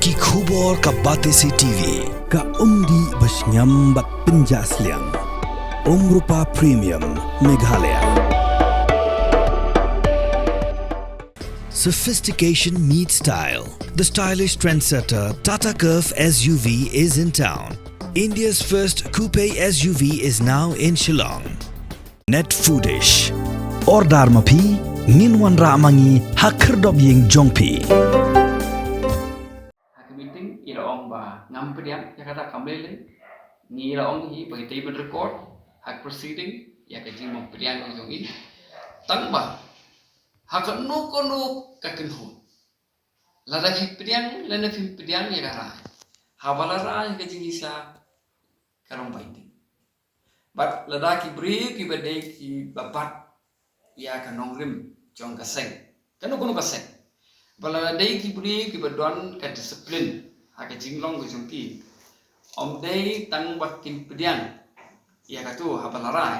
Ki khubor ka Batesi TV. Ka umdi basnyam bat penjaslian. Rupa Premium Meghalaya. Sophistication meets style. The stylish trendsetter Tata Curve SUV is in town. India's first coupe SUV is now in Shillong. Net Foodish. Ordar mapi, minwan ramangi hakerdob ying jongpi. Meeting ila ong ba ngam pediam ya kata kamlele ni ila ong hi bagi table record hak proceeding ya ka jing mong pediam ni jong i tang ba hak no kono ka kenhu la da hi pediam la na fi pediam ya kara ha bala ra ka jing isa karong baiti but la da ki bri ki bade ki babat ya ka nong rim jong ka seng kanu kono ka seng bala day ki budi ki badon ka disiplin ha ka jinglong ko jongki om day tang bakin pedian ya ka tu ha bala rai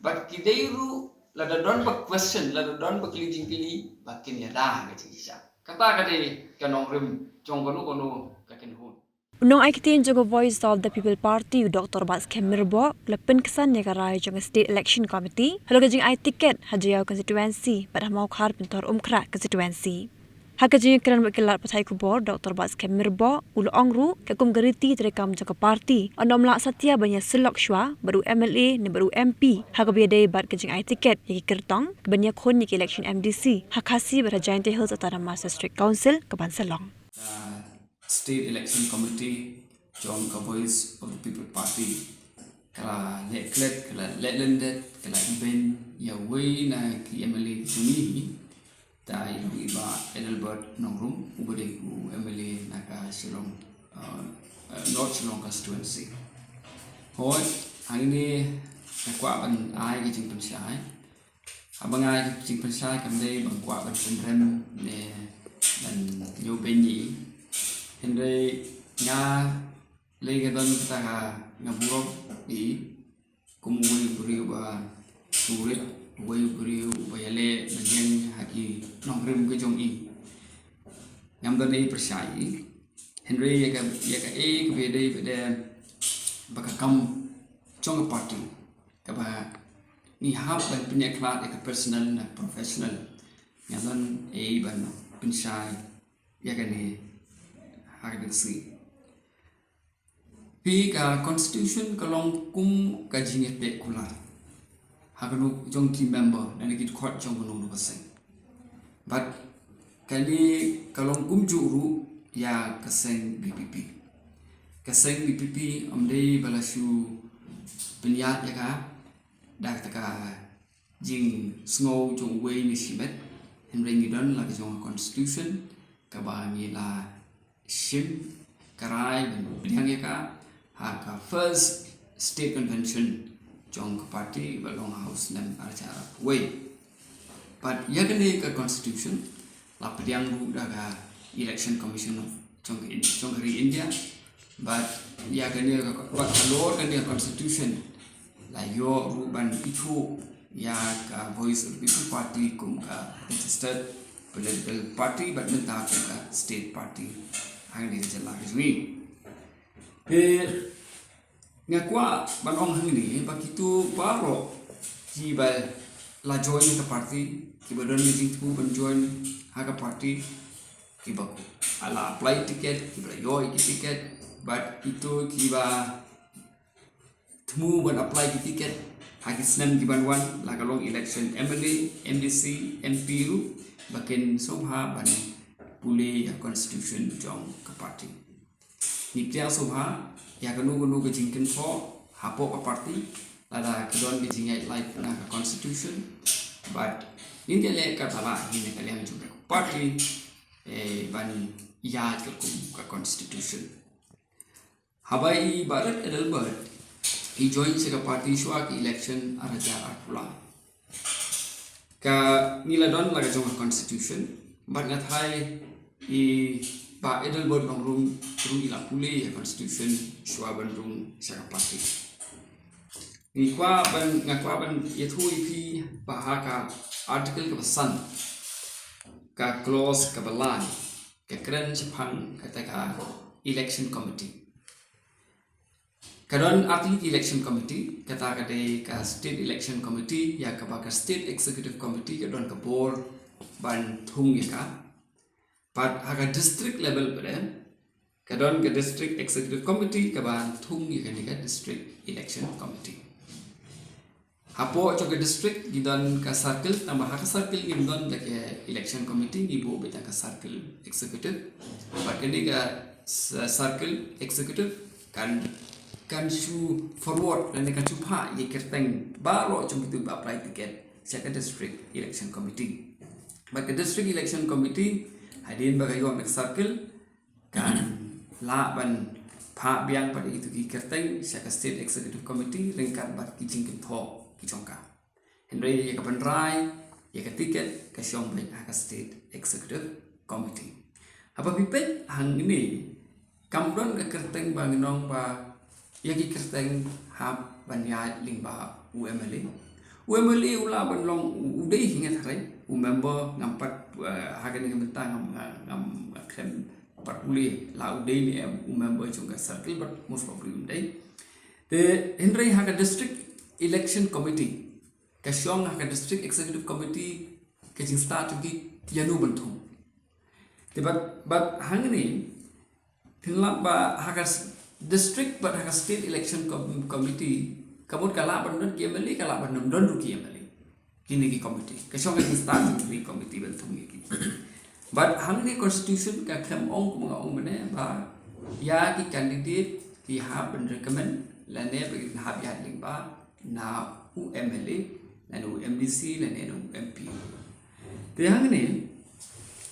but ki day ru la da don bak question la da don bak li jingpili bakin ya da ka jingisha kata ka day kanong rim jong kono ka ken hun Unong ay kitin jogo Voice of the People Party Dr. Batskhem Myrboh le Pynksan negarai jong State Election Committee halo gajing ay tiket hajaya constituency pada mau khar pintor umkra constituency Hakajing keran wakilat patai kubor Dr. Batskhem Myrboh ulu ongru kakum gariti terekam jaga parti onom lak satya banyak selok shwa baru MLA ni baru MP hakabiadai bat kajing ay tiket yaki kertong banyak khon yaki election MDC hakasi berajain Hills Autonoma District Council ke Bansalong State Election Committee John ka Voice of the People Party kala leklet kala letlendet kala event ya way na ki MLA tuni ta yung iba Albert nongrum ubade ku MLA na ka Shillong North Shillong constituency hoy ang ini kwa ban ai ki jing pensai abang ai ki jing pensai kamdai bang kwa ban penrem ne dan yo benyi Henry nga lagi don kita nga buruk di kumuli beriu ba sulit way beriu bayale menjeng haki nongrim ke jong i ngam don ei persai Henry ya ka e ke bede bakakam jong party ka ba ni hab ban punya klat ka personal na professional ngam don ei ban pensai ya ka ni hargasi pi ka constitution kalong kum ka jinget pe kula haganu jong team member dan kit court jong gunung pasai but kali kalong kum juru ya kaseng BPP amdei balasu penyat ya ka dak taka jing snow jong way ni simet henry ngidon la jong constitution ka ba ni la Shim karai bilang ka haka first state convention jong party balong house dan acara way but yakni ka constitution la pediang ru daga election commission of jong India but yakni ka Halor kan dia constitution la yo ruban itu ya ka Voice of the People Party kum ka registered political party but mentah ka state party hang ni jela ni ngakwa banong hang ni bakitu baro ki ba la join ka party ki ba don meeting tu ban join ha ka party ki ba ala apply ticket ki ba yo ki ticket but itu ki ba temu ban apply ki ticket ha ki snam ki ban wan la kalong election MLA MDC MP ru bakin sobha ban pulih ya constitution jong ke party nikya sobha ya kanu ke jingken fo hapo ke party lada kedon ke jingai life na ke constitution but ini dia le ka bala ini kalian juga party ban ya ke constitution habai barat Albert he join se ke party shwa ke election araja arpula ka nila don la jong constitution but ngathai I ba Edelbert nong room ila puli ya constitution shwaban room saka party ni kwa ban yethu ipi bahaka article ka san ka clause ka balai kekeren Jepang kata election committee. Kadon arti election committee kata ka state election committee ya ka state executive committee kadon ka board ban thung ka. But haga district level pada kadon ka district executive committee ka ban thung ka district election committee. Hapo cho ke district gidon ka circle tambah ka circle gidon ke election committee gibo beta ka circle executive bakende ka circle executive kan chu forward dan kan chu pha ye kerteng baro cho itu apply tiket second district election committee bak district election committee hadin bagayon ka circle kan la ban pha biang pada itu ki kerteng second state executive committee ringkat bat kijing kentho Kichongka. Henry ya kapan rai, ya Tiket ke siong baik ka state executive committee. Apa pipet hang ini kamron ke kerteng banginong ba ya ki kerteng hab banyai ling ba UMLA. UMLA ula banlong udai hingat hari member ngampat hagan yang mentang ngam klem pat uli la udai ni member chunga circle but most probably udai. The Henry haga district election committee kasyong ha district executive committee kajing start gi yanu bantung but hang ni tinlap ba ha district but ha state election committee kamut kala bandon ki MLA kala bandon don ki MLA kini ki committee kasyong kajing start gi committee bantung gi but hang ni constitution ka kham ong mga ong mane ba ya ki candidate ki ha ban recommend la ne ba ha ya ling ba na UMLA dan UMDC dan MP. Tiang ni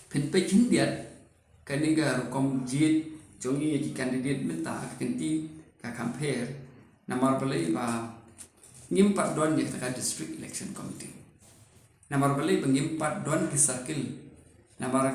penpecing dia kaniga rukom jit jongi ki candidate minta kenti ka compare namar balai ba ngimpat don dia ka district election committee. Namar balai ngimpat don ki circle namar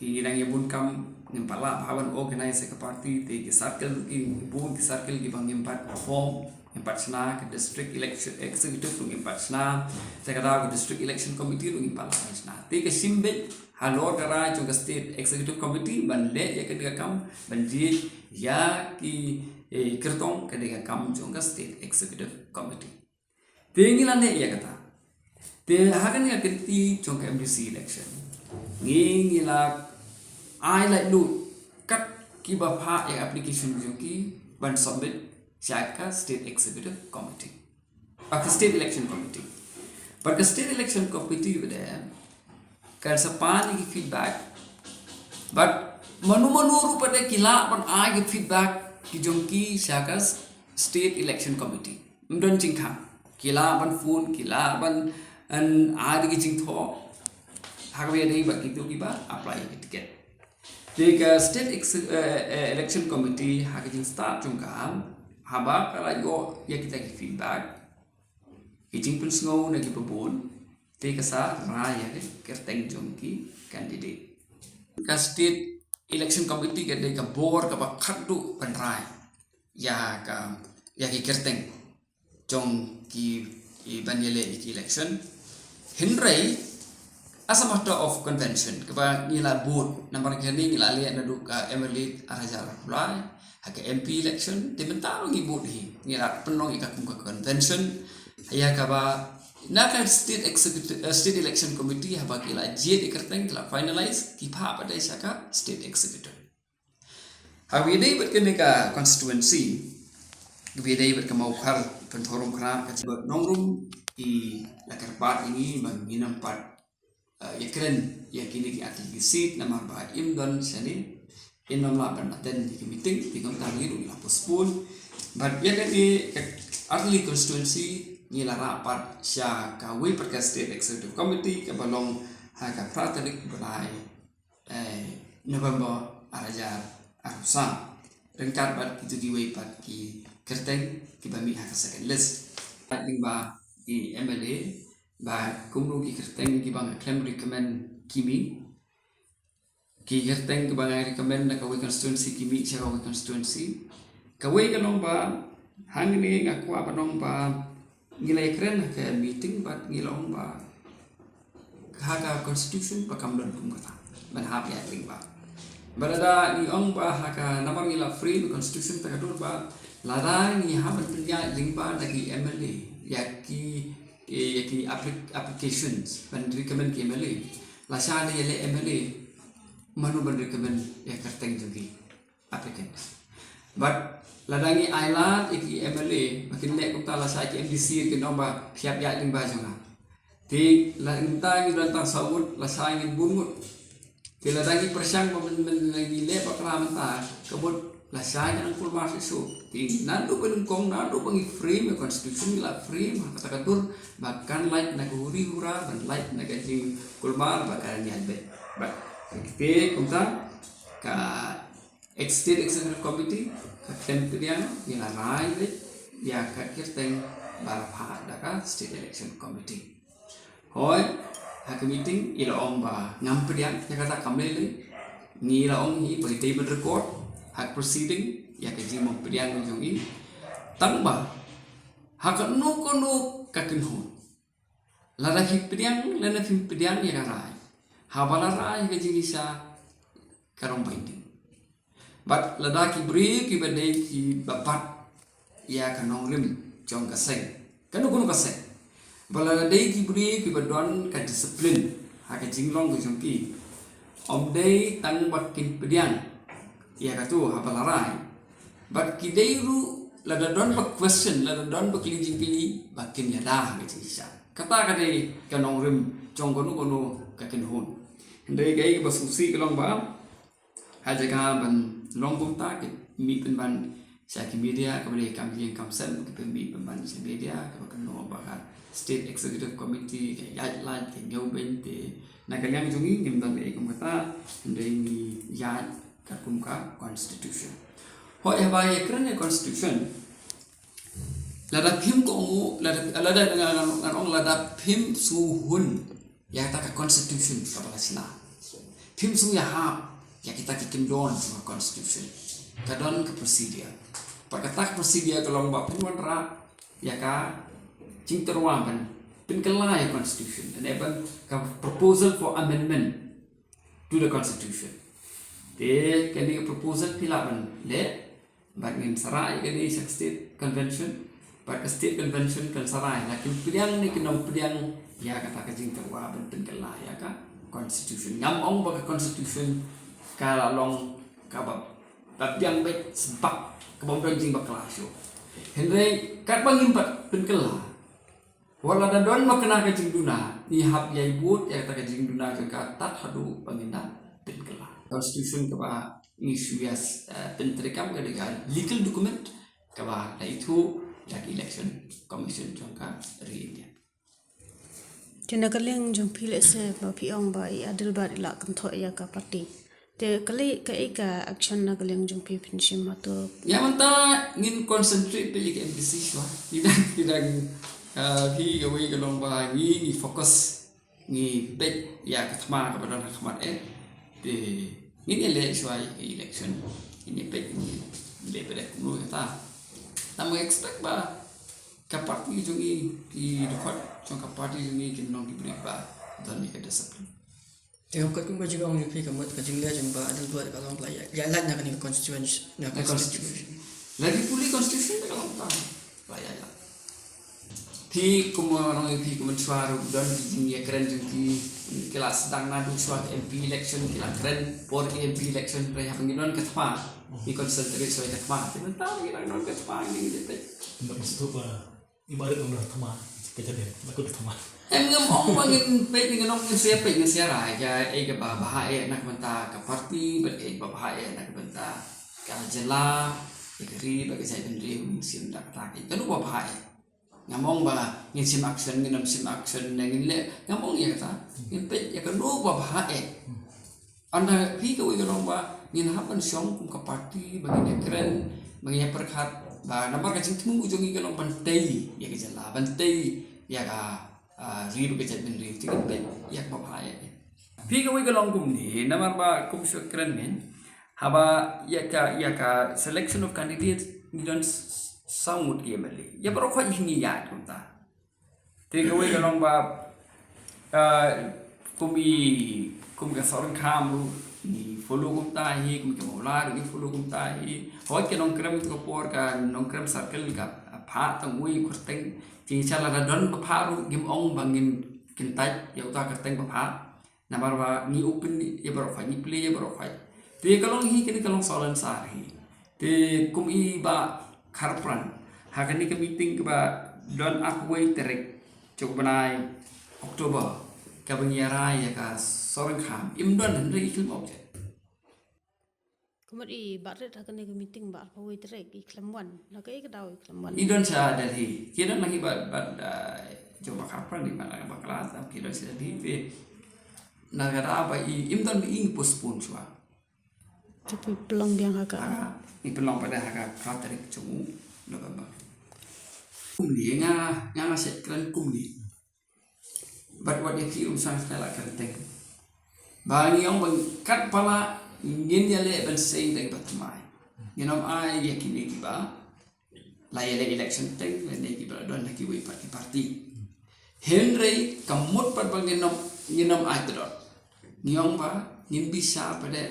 ki nang yabun kam ngimpala bhawan organize ka party te ki circle ki bu ki circle ki ngimpat form empat sena ke district election executive lu empat sena sekadar ke district election committee lu empat sena te ke simbet Halor kara juga state executive committee ban le ya ke kam ban ji ya ki kertong ke kam juga state executive committee te ngilan ne ya kata te hakan ya kenti juga MDC election ngila ai like lu kat ki bapa ya application joki ban submit Jaka State Executive Committee, State Election Committee. But the State Election Committee over there, kan sepan ki feedback, but manu pada kila pan agi feedback ki jongki Jaka State Election Committee. Mdon jingkha kila pan phone kila pan an agi ki jingtho, hagwe dei ba kitu ki ba apply ki tiket. The State Election Committee hagi jing start jongka haba kala yo ya kita ki feedback kijing pun snow na ki pabon te kasa raya ke kerteng jongki candidate ka state election committee ke de ka board ka bakadu panrai ya ki kerteng jong ki banyele ki election henry as a matter of convention ke ba nila board nambar ke ni nila le na du ka MLA arajar fulai hak MP election dibentar ngi board hi ngira penong ika kum convention ya ka ba naka state executive state election committee ha ba kila je kerteng kila finalize ki pha pada saka state executive ha wi dei bet kenika constituency wi dei bet kamau khar penthorom khra ka nongrum i lakarpat ini banginam pat ya keren ya kini ki atli seat namar ba imdon sani inom la ban attend di meeting di kom tangi ru la postpone but ya kati atli constituency ni la rapat sya ka we per state executive committee ka balong ha ka pratarik balai November arajar arusan rengkat bat itu di we pat ki kerteng ki bami ha ka second list paling ba di MLA ba kumru ki kerteng ki bang claim recommend kimi ki kerteng ke bangai recommend na kawi constituency kimi cha kawi constituency kawi kalong ba hang ni ngaku apa nong ba ngilai keren ke meeting but ngilong ba ha ka constitution pa kamdon kum kata ban hap ya ling ba Berada ni ong ba haka namang ila free constitution takadur ba ladang ni ha penja lingba lagi MLA yaki applications ban recommend ki MLA la sha ni le MLA manu ban recommend ya karteng jogi applicants but ladangi island iki MLA makin le ko tala sa ki MDC ki nomba siap ya lingba jonga ti la inta ni dan tasawut la sa ingin bungut Kila lagi persang lagi le bakla menta kebut lasanya ang kulmar isu ti nando penungkong nando pangi frame constitution la frame kata katur bahkan light naguri hura dan light nagajing kulmar bakal nyalbe bak kita kunta ka state executive committee ka tempian yang lain ya ka kirteng barapha daka state election committee hoi hak meeting ila ong ba ngampedian ya kata kamele ni ila ong hi bagi table record hak proceeding ya ke jing mong pedian ngong i tang ba hak no kono kakin ho la da hi pedian la na phim pedian ya rai ha bala rai ke jing isa karong binding but la da ki bri ki bade ki bapat ya kanong lim jong kaseng kanu kono kaseng Bala day ki beri ki badon ka disiplin ha ka jinglong ko jongki om day tang bakin pedian ya ka tu ha balarai but ki day ru la don bak question la don bak lijing pili bakin ya dah ka jisa kata ka day kanong rim jong kono ka kin hun day gai basusi kalong ba ha jaga ban long bum ta ki mi pen ban sa ki media ka bari kam yang kam sen ki mi pen ban sa media ka no ba State Executive Committee ke guideline ke ngeuben te nagalang jungi ngim dan e kumata ndai ni ya ka kumka constitution ho e ba e krane constitution lada phim ko mu lada dengan ong lada phim suhun ya ta ka constitution pada sina phim su ya ha ya kita kikim don sama constitution kadon ke procedure pakata procedure kalau ba pun ra ya ka Jing terwaman penkelai constitution and even proposal for amendment to the constitution. They can be proposal pilaban le bagin sarai can be state convention but state convention kan sarai lakin pilihan ni kinong pilihan ya kata ka jing terwaman penkelai ya ka constitution ngam baga constitution kala long kabab tabyang bet sebab kabam jing baklasyo. Henry kat bangimpat penkelai wala da don makna ka jing duna ni hab yai but ya ta ka jing duna ka tat hadu pangina penkela constitution ka ba issue yas pentrikam ka dengan legal document ka ba la itu ya election commission jongka ri Jena kaleng jong pile se ba piong ba I adil ba ila kan tho ya ka parti te kali ka ika action na kaleng jong pi pinshim mato ya manta ngin concentrate pe ke MDC shwa tidak khi cái cái lòng bài nghĩ focus nghĩ tết ya cái thma cái bắt đầu thma thì nghĩ lệ xoay election ini tết nghĩ lệ về đây cũng nuôi ta mới expect ba cái party chúng ki record trong cái party chúng cái nông cái break ba dan cái discipline thì không có cũng có juga orang yang kamu kerja dia jemba ada dua kalau pelajak jalan nak ni constitution lagi pulih constitution kalau tak pelajak Thì cũng orang MP cũng suara dan dia keren juga kelas sedang nadu suara MP election kelas keren for MP election mereka penginoan ketma di konsentrasi soal ketma tapi tahu kita non ketma ini gitu nggak mesti apa ibarat orang ketma kejadian aku ketma ngomong bangin pe dengan orang siapa dengan siapa aja ke bahaya nak benta ke parti berke bahaya nak benta ke jela ikri bagi saya sendiri musim dak tak itu bahaya ngamong ba ngin sim action ngin le ngamong ya kata ngin pe ya kan do ba anda pi ko ngin ba ngin hapan syong kum ka parti bagi keren bagi perkhat ba namar ka jing tmu ujung ngin bantai ya ke jala bantai ya ka ri ba ke ben ri tik pe ya ba pi ko kum ni namar ba kum syok keren men haba ya ka selection of candidates ngidon samut dia balik. Ya baru kau ini ya kita. Tiga kali kalau ba kumi ka seorang kamu ni follow kum tahi kum ke mola ni follow kum tahi hoi ke nong krem ko por ka nong krem circle ka pha tang ui kurteng ti chala da don pa pha ru gim ong bangin kintai yau ta kurteng pa pha na barwa ni open ni ye baro fa ni play ye baro fa te kalong hi ke kalong solan sa hi te kum i ba kharpran ha kan ni ke meeting ke ba don akwai terek cok banai Oktober ka bangiarai ya ka sorang kham im don hendri film object Kemudian barat akan ada meeting bar pawai terek iklan wan, nak daw iklan wan. idon sa Delhi kira lagi bad coba kapan di mana bakal atau kira sa Delhi pe negara apa im don ing postpone sua Tapi pelong biang haka. ni pelong pada haka kraterik cemu November kumni nga set kran kumni but what if you sang stella kan teng bang yang kat pala ngin ya le ban sei dai batmai ai ya kini kiba la ya le election teng le ne kiba don la kiwi party Henry kamut pat bang nginom atdor ngiong ba ngin bisa pada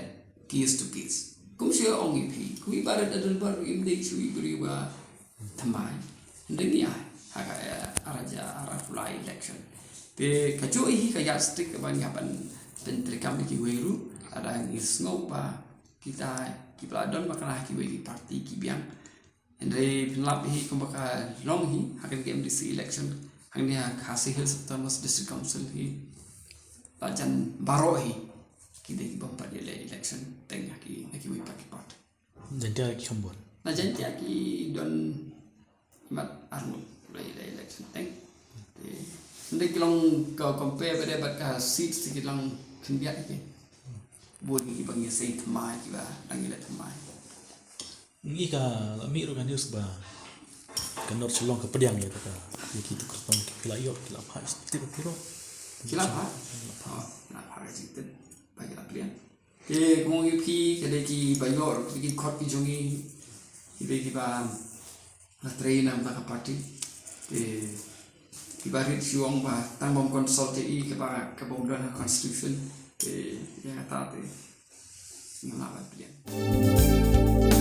case to case kum sia ong ipi kui barat adul bar im dei sui beri wa thamai ndeng ya haka araja arafula election pe kacu hi kaya stick ban yapan pentri kami ki weru ada ngisngau pa kita don bakalah ki we party ki biang endre penlap hi kumbaka long hi hakan ke MDC election hangnya khasi hill Thomas district council hi lajan baro hi kita ki bampa dia election tengah ki we party part Jadi kembon. na jantia ki don mat armut election teng ndek kilong ka compare pada baka seats kilong kendiat ke buat ni bagi sei thamai ki ba dangi le thamai Ini ka mi ro kan news ba. Kanor selong ke pediang ya kata. Iki tu kertong kila yo kila pa istik piro. kila pa na pa jitet bagi la plian ke kong pi ke de ki bayor ki khot ki jongi ibe ki ba la train am ba party ke ibarit siwang ba tangbom consult i ke ba ke bom don constitution ke yang atate ngala plian